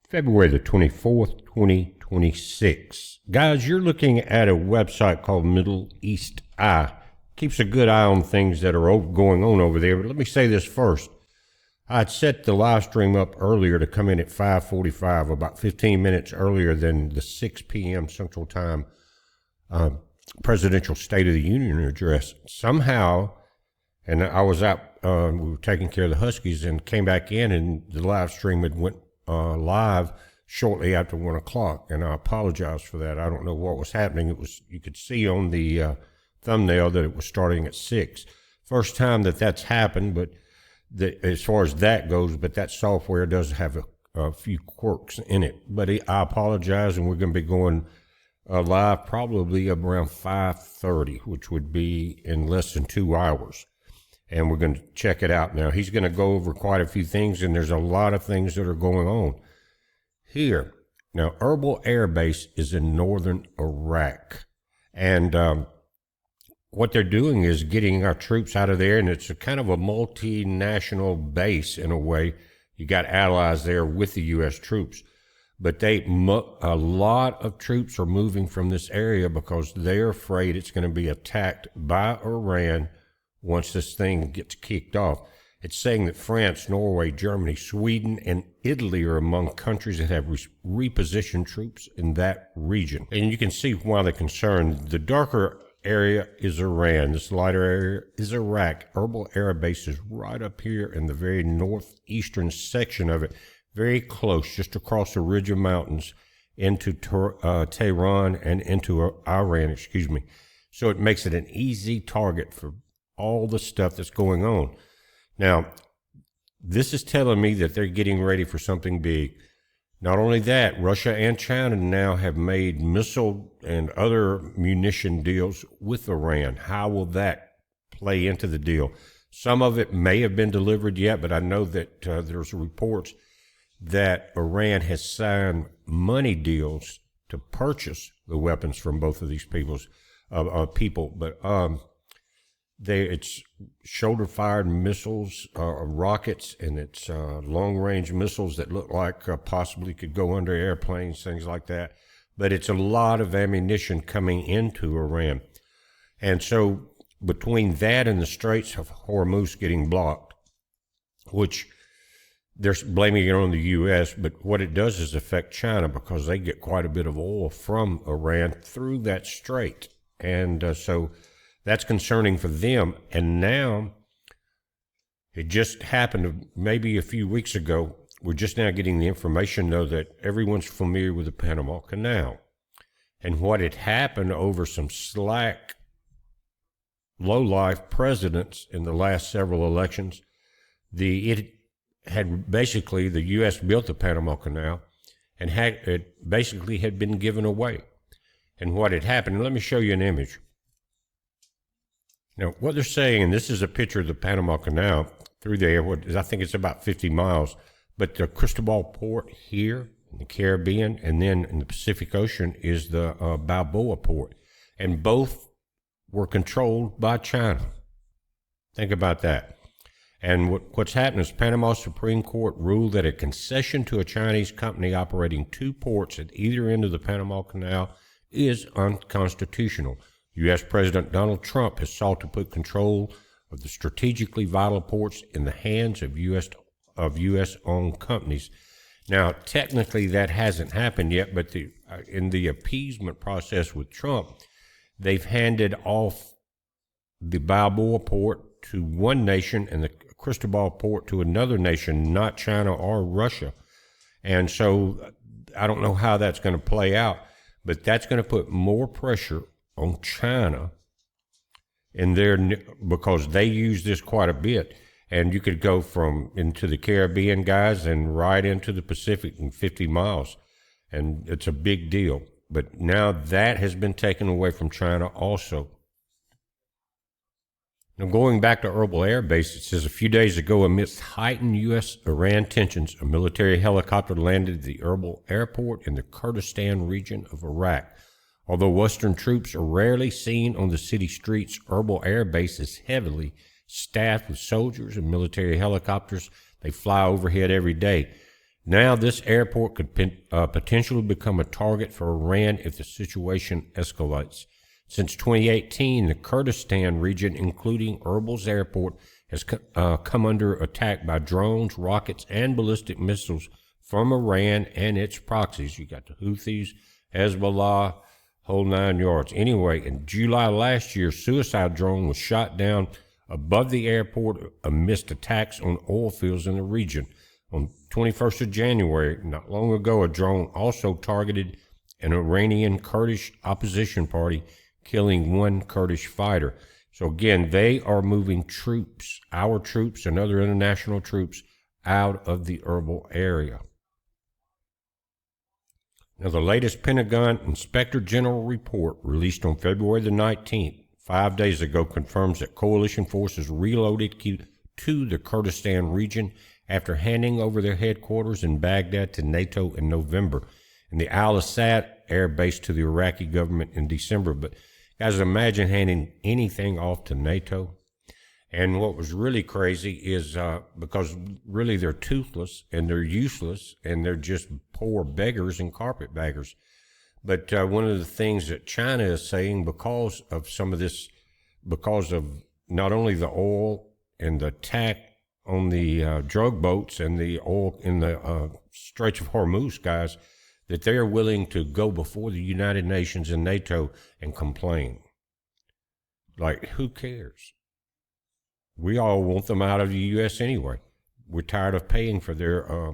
February the 24th, 2026. Guys, you're looking at a website called Middle East Eye. Keeps a good eye on things that are going on over there. But let me say this first. I'd set the live stream up earlier to come in at 5:45, about 15 minutes earlier than the 6 p.m. Central Time presidential State of the Union address. Somehow, and I was out, we were taking care of the Huskies and came back in, and the live stream had went live shortly after 1 o'clock, and I apologize for that. I don't know what was happening. It was, you could see on the thumbnail that it was starting at 6. First time that that's happened, but as far as that goes, but that software does have a few quirks in it. But I apologize, and we're going to be going live probably around 5:30, which would be in less than 2 hours. And we're going to check it out now. He's going to go over quite a few things, and there's a lot of things that are going on here. Now, Erbil Airbase is in northern Iraq, and what they're doing is getting our troops out of there, and it's a kind of a multinational base in a way. You got allies there with the U.S. troops, but a lot of troops are moving from this area because they're afraid it's going to be attacked by Iran once this thing gets kicked off. It's saying that France, Norway, Germany, Sweden, and Italy are among countries that have repositioned troops in that region. And you can see why they're concerned. The darker area is Iran. This lighter area is Iraq. Erbil Air Base is right up here in the very northeastern section of it, very close, just across the ridge of mountains into Tehran and into Iran, So it makes it an easy target for all the stuff that's going on. Now, this is telling me that they're getting ready for something big. Not only that, Russia and China now have made missile and other munition deals with Iran. How will that play into the deal? Some of it may have been delivered yet, but I know that there's reports that Iran has signed money deals to purchase the weapons from both of these people. But it's shoulder-fired missiles, rockets, and it's long-range missiles that look like possibly could go under airplanes, things like that. But it's a lot of ammunition coming into Iran. And so between that and the Straits of Hormuz getting blocked, which they're blaming it on the U.S., but what it does is affect China because they get quite a bit of oil from Iran through that strait. And so that's concerning for them. And now, it just happened maybe a few weeks ago. We're just now getting the information, though, that everyone's familiar with the Panama Canal. And what had happened over some slack, low-life presidents in the last several elections, it had basically, the U.S. built the Panama Canal, and it basically had been given away. And what had happened, let me show you an image. Now, what they're saying, and this is a picture of the Panama Canal through there, I think it's about 50 miles, but the Cristobal port here in the Caribbean and then in the Pacific Ocean is the Balboa port. And both were controlled by China. Think about that. And what's happened is Panama Supreme Court ruled that a concession to a Chinese company operating 2 ports at either end of the Panama Canal is unconstitutional. U.S. President Donald Trump has sought to put control of the strategically vital ports in the hands of U.S.-owned companies. Now, technically, that hasn't happened yet, but in the appeasement process with Trump, they've handed off the Balboa port to one nation and the Cristobal port to another nation, not China or Russia. And so I don't know how that's going to play out, but that's going to put more pressure on China because they use this quite a bit. And you could go into the Caribbean, guys, and right into the Pacific in 50 miles. And it's a big deal. But now that has been taken away from China also. Now, going back to Erbil Air Base, it says a few days ago, amidst heightened U.S.-Iran tensions, a military helicopter landed at the Erbil airport in the Kurdistan region of Iraq. Although Western troops are rarely seen on the city streets, Erbil Air Base is heavily staffed with soldiers and military helicopters. They fly overhead every day. Now this airport could potentially become a target for Iran if the situation escalates. Since 2018, the Kurdistan region, including Erbil's airport, has come under attack by drones, rockets, and ballistic missiles from Iran and its proxies. You got the Houthis, Hezbollah, whole 9 yards. Anyway, in July last year, a suicide drone was shot down above the airport amidst attacks on oil fields in the region. On 21st of January, not long ago, a drone also targeted an Iranian Kurdish opposition party, killing one Kurdish fighter. So again, they are moving troops, our troops and other international troops, out of the Erbil area. Now, the latest Pentagon Inspector General report released on February the 19th, 5 days ago, confirms that coalition forces reloaded to the Kurdistan region after handing over their headquarters in Baghdad to NATO in November, and the Al-Assad airbase to the Iraqi government in December. But guys, imagine handing anything off to NATO. And what was really crazy is because really they're toothless and they're useless and they're just poor beggars and carpetbaggers. But one of the things that China is saying, because of some of this, because of not only the oil and the attack on the drug boats and the oil in the Straits of Hormuz, guys, that they're willing to go before the United Nations and NATO and complain. Like, who cares? We all want them out of the U.S. anyway. We're tired of paying for their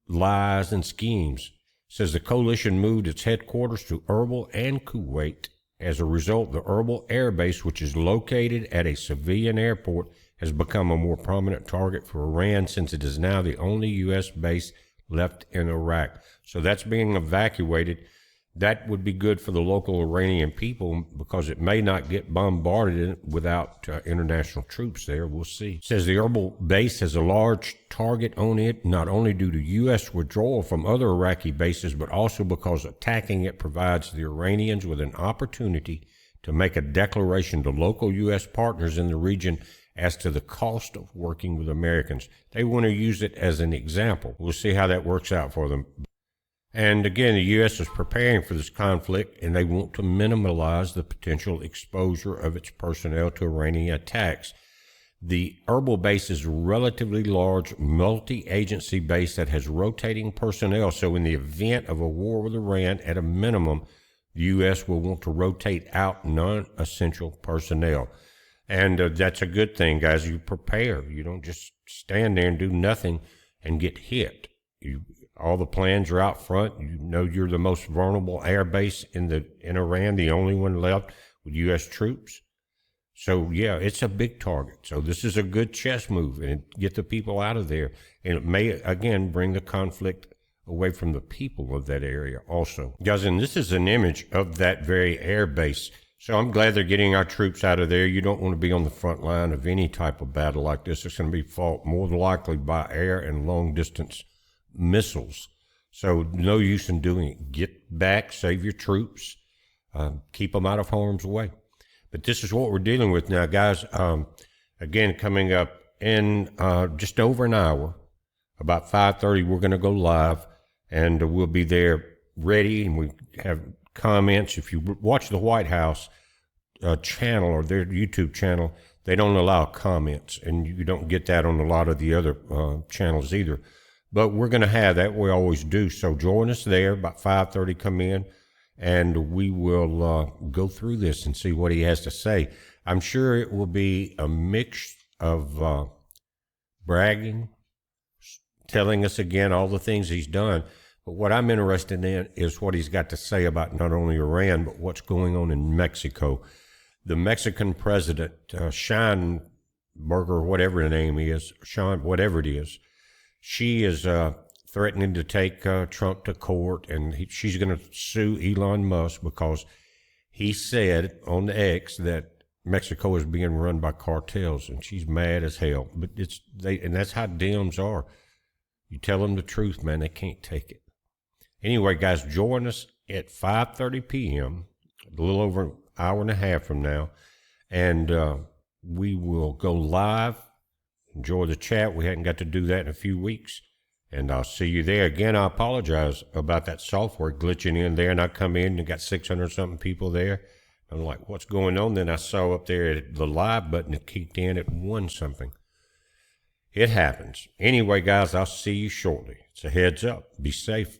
lies and schemes. It says the coalition moved its headquarters to Erbil and Kuwait. As a result, the Erbil airbase, which is located at a civilian airport, has become a more prominent target for Iran since it is now the only U.S. base left in Iraq. So that's being evacuated. That would be good for the local Iranian people because it may not get bombarded without international troops there. We'll see. It says the Erbil base has a large target on it, not only due to U.S. withdrawal from other Iraqi bases, but also because attacking it provides the Iranians with an opportunity to make a declaration to local U.S. partners in the region as to the cost of working with Americans. They want to use it as an example. We'll see how that works out for them. And again, the U.S. is preparing for this conflict, and they want to minimize the potential exposure of its personnel to Iranian attacks. The Erbil base is a relatively large multi-agency base that has rotating personnel, so in the event of a war with Iran, at a minimum, the U.S. will want to rotate out non-essential personnel. And that's a good thing, guys. You prepare. You don't just stand there and do nothing and get hit. All the plans are out front. You know you're the most vulnerable air base in Iran, the only one left with U.S. troops. So, yeah, it's a big target. So this is a good chess move and get the people out of there. And it may, again, bring the conflict away from the people of that area also. Guys, and this is an image of that very air base. So I'm glad they're getting our troops out of there. You don't want to be on the front line of any type of battle like this. It's going to be fought more than likely by air and long-distance missiles. So no use in doing it. Get back, save your troops, keep them out of harm's way. But this is what we're dealing with now, guys. Again, coming up in just over an hour, about 5:30, we're going to go live, and we'll be there ready, and we have comments. If you watch the White House channel or their YouTube channel, they don't allow comments, and you don't get that on a lot of the other channels either. But we're going to have that. We always do. So join us there. About 5:30, come in, and we will go through this and see what he has to say. I'm sure it will be a mix of bragging, telling us again all the things he's done. But what I'm interested in is what he's got to say about not only Iran, but what's going on in Mexico. The Mexican president, Scheinberger, whatever the name is, whatever it is, she is threatening to take Trump to court, and she's going to sue Elon Musk because he said on the X that Mexico is being run by cartels, and she's mad as hell. But and that's how Dems are. You tell them the truth, man, they can't take it. Anyway, guys, join us at 5:30 p.m., a little over an hour and a half from now, and we will go live. Enjoy the chat. We hadn't got to do that in a few weeks. And I'll see you there. Again, I apologize about that software glitching in there, and I come in and got 600 something people there. I'm like, what's going on? Then I saw up there the live button that kicked in at 1 something. It happens. Anyway, guys, I'll see you shortly. It's a heads up. Be safe.